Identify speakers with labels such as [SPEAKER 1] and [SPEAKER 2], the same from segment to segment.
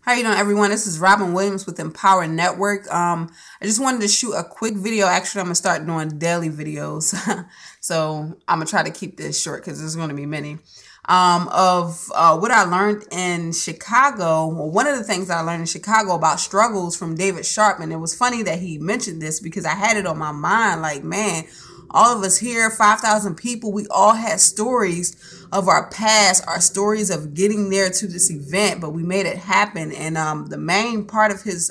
[SPEAKER 1] How you doing, everyone? This is Robin Williams with Empower Network. I just wanted to shoot a quick video. Actually, I'm gonna start doing daily videos, so I'm gonna try to keep this short because there's going to be many. Of what I learned in Chicago. Well, one of the things that I learned in Chicago about struggles from David Sharp, and it was funny that he mentioned this because I had it on my mind. Like, man, all of us here, 5,000 people, we all had stories of our past, our stories of getting there to this event, but we made it happen. And the main part of his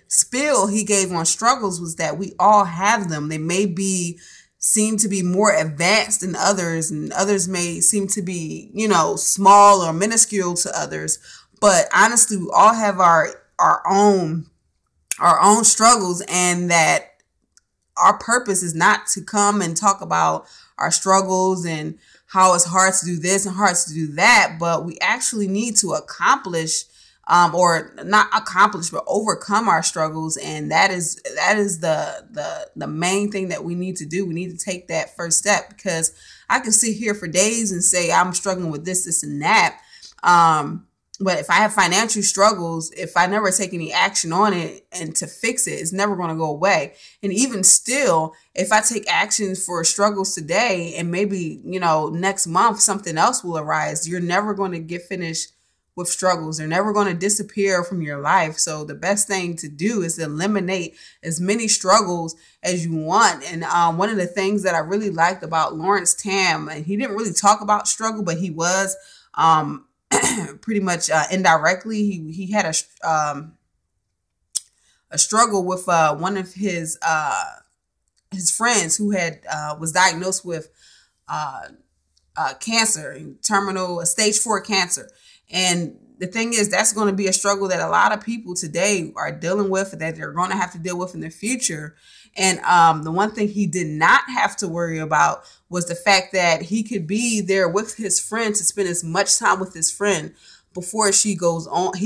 [SPEAKER 1] spiel he gave on struggles was that we all have them. They may seem to be more advanced than others, and others may seem to be, small or minuscule to others. But honestly, we all have our own struggles, and that our purpose is not to come and talk about our struggles and how it's hard to do this and hard to do that, but we actually need to accomplish, or not accomplish, but overcome our struggles. And that is the main thing that we need to do. We need to take that first step, because I can sit here for days and say I'm struggling with this, and that. But if I have financial struggles, if I never take any action on it and to fix it, it's never going to go away. And even still, if I take actions for struggles today and maybe, next month something else will arise, you're never going to get finished with struggles. They're never going to disappear from your life. So the best thing to do is to eliminate as many struggles as you want. And one of the things that I really liked about Lawrence Tam, and he didn't really talk about struggle, but he was pretty much indirectly, he had a struggle with one of his friends who had was diagnosed with cancer, terminal stage 4 cancer. And the thing is, that's going to be a struggle that a lot of people today are dealing with, that they're going to have to deal with in the future. And the one thing he did not have to worry about was the fact that he could be there with his friend, to spend as much time with his friend before he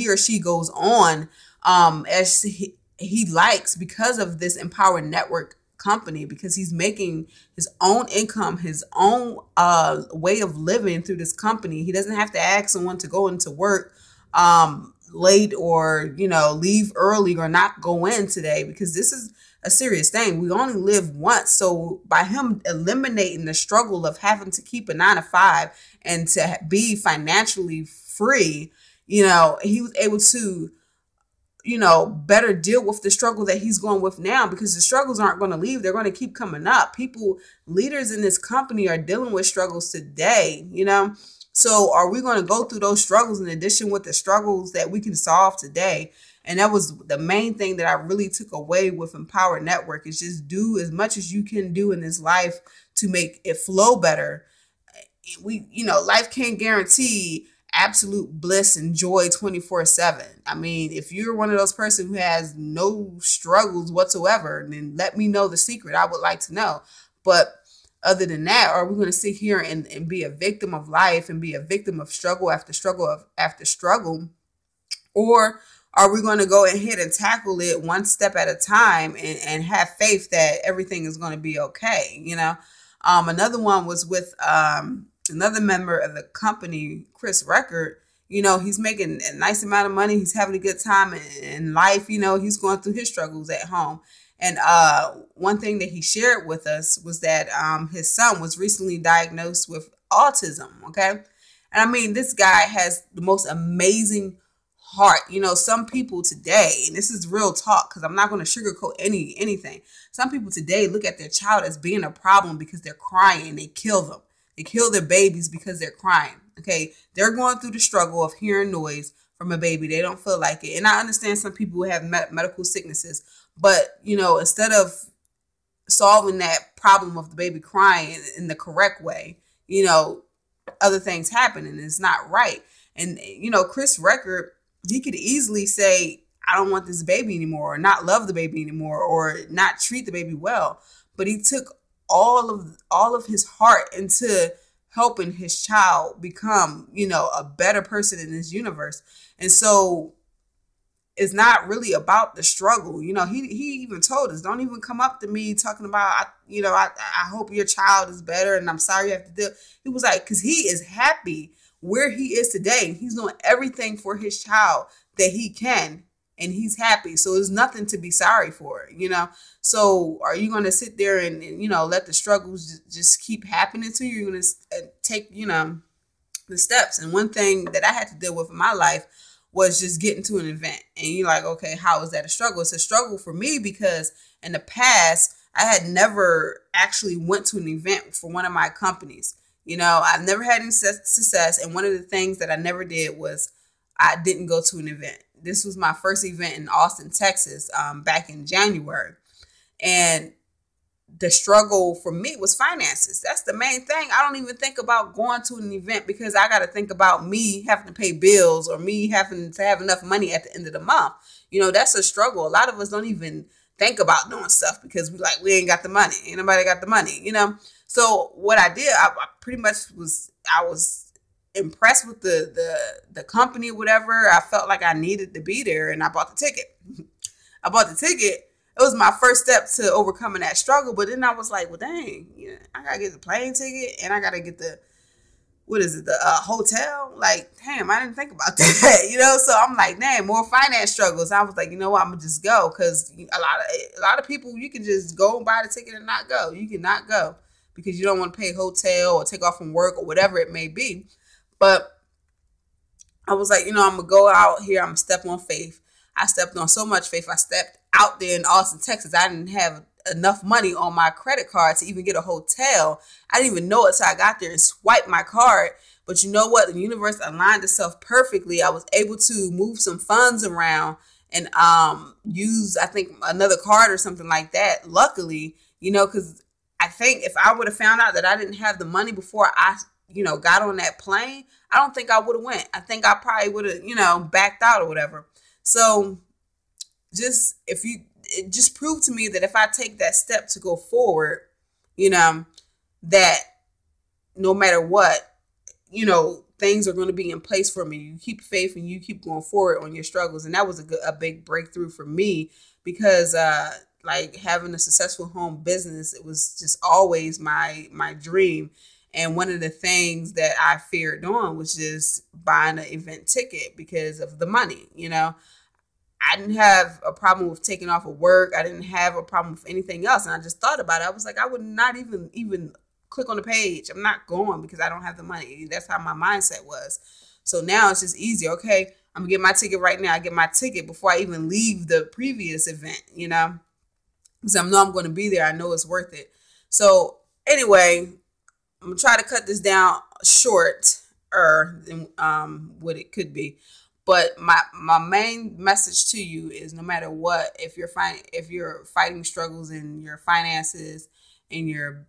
[SPEAKER 1] or she goes on as he likes, because of this Empower Network company, because he's making his own income, his own way of living through this company. He doesn't have to ask someone to go into work late, or leave early, or not go in today, because this is a serious thing. We only live once. So by him eliminating the struggle of having to keep a 9-to-5 and to be financially free, he was able to better deal with the struggle that he's going with now, because the struggles aren't going to leave. They're going to keep coming up. Leaders in this company are dealing with struggles today, So are we going to go through those struggles in addition with the struggles that we can solve today? And that was the main thing that I really took away with Empower Network, is just do as much as you can do in this life to make it flow better. Life can't guarantee absolute bliss and joy 24/7. I mean, if you're one of those person who has no struggles whatsoever, then let me know the secret. I would like to know. But other than that, are we going to sit here and be a victim of life and be a victim of struggle after struggle after struggle? Or are we going to go ahead and tackle it one step at a time and have faith that everything is going to be okay? Another one was with another member of the company, Chris Record. He's making a nice amount of money. He's having a good time in life. He's going through his struggles at home. And one thing that he shared with us was that his son was recently diagnosed with autism. Okay. And I mean, this guy has the most amazing heart. Some people today, and this is real talk, because I'm not going to sugarcoat anything. Some people today look at their child as being a problem because they're crying, and they kill them. They kill their babies because they're crying. Okay. They're going through the struggle of hearing noise from a baby. They don't feel like it. And I understand some people who have medical sicknesses, but, instead of solving that problem of the baby crying in the correct way, other things happen, and it's not right. And, Chris Record, he could easily say, I don't want this baby anymore, or not love the baby anymore, or not treat the baby well. But he took all of his heart into helping his child become, a better person in this universe. And so it's not really about the struggle. He even told us, don't even come up to me talking about, I hope your child is better and I'm sorry you have to do. He was like, because he is happy where he is today. He's doing everything for his child that he can, and he's happy. So there's nothing to be sorry for, you know? So are you going to sit there and, you know, let the struggles just keep happening to you? You're going to take, you know, the steps. And one thing that I had to deal with in my life was just getting to an event. And you're like, okay, how is that a struggle? It's a struggle for me because in the past, I had never actually went to an event for one of my companies. You know, I've never had any success. And one of the things that I never did was I didn't go to an event. This was my first event in Austin, Texas, back in January. And the struggle for me was finances. That's the main thing. I don't even think about going to an event because I got to think about me having to pay bills or me having to have enough money at the end of the month. You know, that's a struggle. A lot of us don't even think about doing stuff because we ain't got the money. Ain't nobody got the money, you know? So what I did, I pretty much was impressed with the company, whatever. I felt like I needed to be there, and I bought the ticket. I bought the ticket. It was my first step to overcoming that struggle. But then I was like, well, dang, yeah, I gotta get the plane ticket and I gotta get the hotel. Like, damn, I didn't think about that, you know. So I'm like, dang, more finance struggles. I was like, you know what, I'm gonna just go because a lot of people, you can just go and buy the ticket and not go. You cannot go because you don't want to pay hotel or take off from work or whatever it may be. But I was like, you know, I'm going to go out here. I'm going to step on faith. I stepped on so much faith. I stepped out there in Austin, Texas. I didn't have enough money on my credit card to even get a hotel. I didn't even know it until I got there and swiped my card. But you know what? The universe aligned itself perfectly. I was able to move some funds around and use, I think, another card or something like that. Luckily, you know, because I think if I would have found out that I didn't have the money before I, you know, got on that plane, I don't think I would have went. I think I probably would have, you know, backed out or whatever. So it just proved to me that if I take that step to go forward, you know, that no matter what, you know, things are going to be in place for me. You keep faith and you keep going forward on your struggles. And that was a big breakthrough for me because, like having a successful home business, it was just always my dream. And one of the things that I feared doing was just buying an event ticket because of the money. You know, I didn't have a problem with taking off of work. I didn't have a problem with anything else. And I just thought about it. I was like, I would not even click on the page. I'm not going because I don't have the money. That's how my mindset was. So now it's just easy. Okay, I'm gonna get my ticket right now. I get my ticket before I even leave the previous event, you know, because I know I'm going to be there. I know it's worth it. So anyway, I'm going to try to cut this down shorter than what it could be. But my main message to you is no matter what, if you're fighting struggles in your finances, in your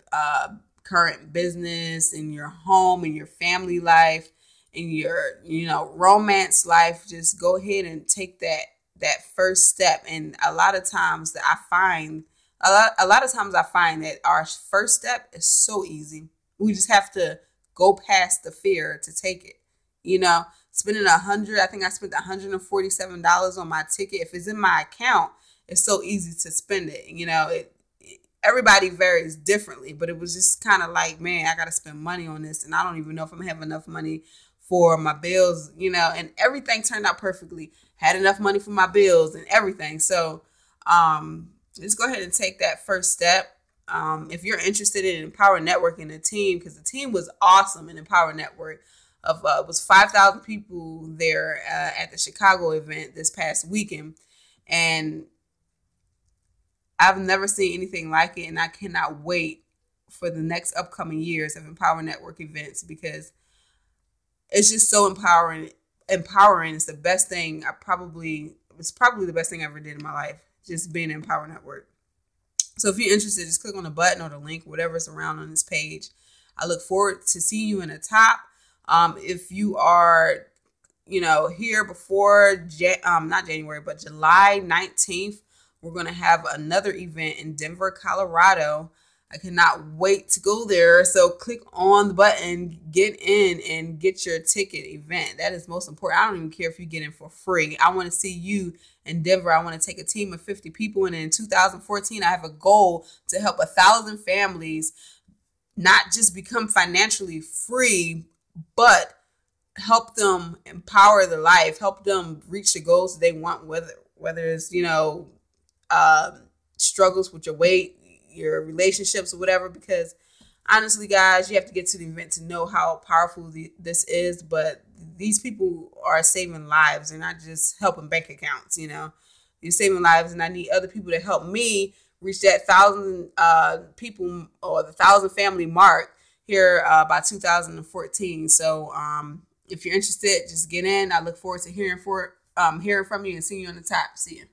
[SPEAKER 1] current business, in your home, in your family life, in your, you know, romance life, just go ahead and take that first step. And a lot of times I find that our first step is so easy. We just have to go past the fear to take it. You know, spending I think I spent $147 on my ticket. If it's in my account, it's so easy to spend it. You know, everybody varies differently, but it was just kind of like, man, I got to spend money on this. And I don't even know if I'm going to have enough money for my bills, you know, and everything turned out perfectly. Had enough money for my bills and everything. So, just go ahead and take that first step. If you're interested in Empower Networking, the team, because the team was awesome in Empower Network. It was 5,000 people there at the Chicago event this past weekend. And I've never seen anything like it. And I cannot wait for the next upcoming years of Empower Network events because it's just so empowering. It's the best thing. It's probably the best thing I ever did in my life. Just being in Empower Network. So if you're interested, just click on the button or the link, whatever's around on this page. I look forward to seeing you in the top. If you are, you know, here before, not January, but July 19th, we're going to have another event in Denver, Colorado. I cannot wait to go there. So click on the button, get in and get your ticket event. That is most important. I don't even care if you get in for free. I want to see you in Denver. I want to take a team of 50 people. And in 2014, I have a goal to help 1,000 families not just become financially free, but help them empower their life, help them reach the goals that they want, whether it's, struggles with your weight, your relationships, or whatever. Because honestly, guys, you have to get to the event to know how powerful this is. But these people are saving lives. They're not just helping bank accounts, You're saving lives, and I need other people to help me reach that 1,000 people or the 1,000 family mark here by 2014. So if you're interested, just get in. I look forward to hearing from you and seeing you on the top. See you.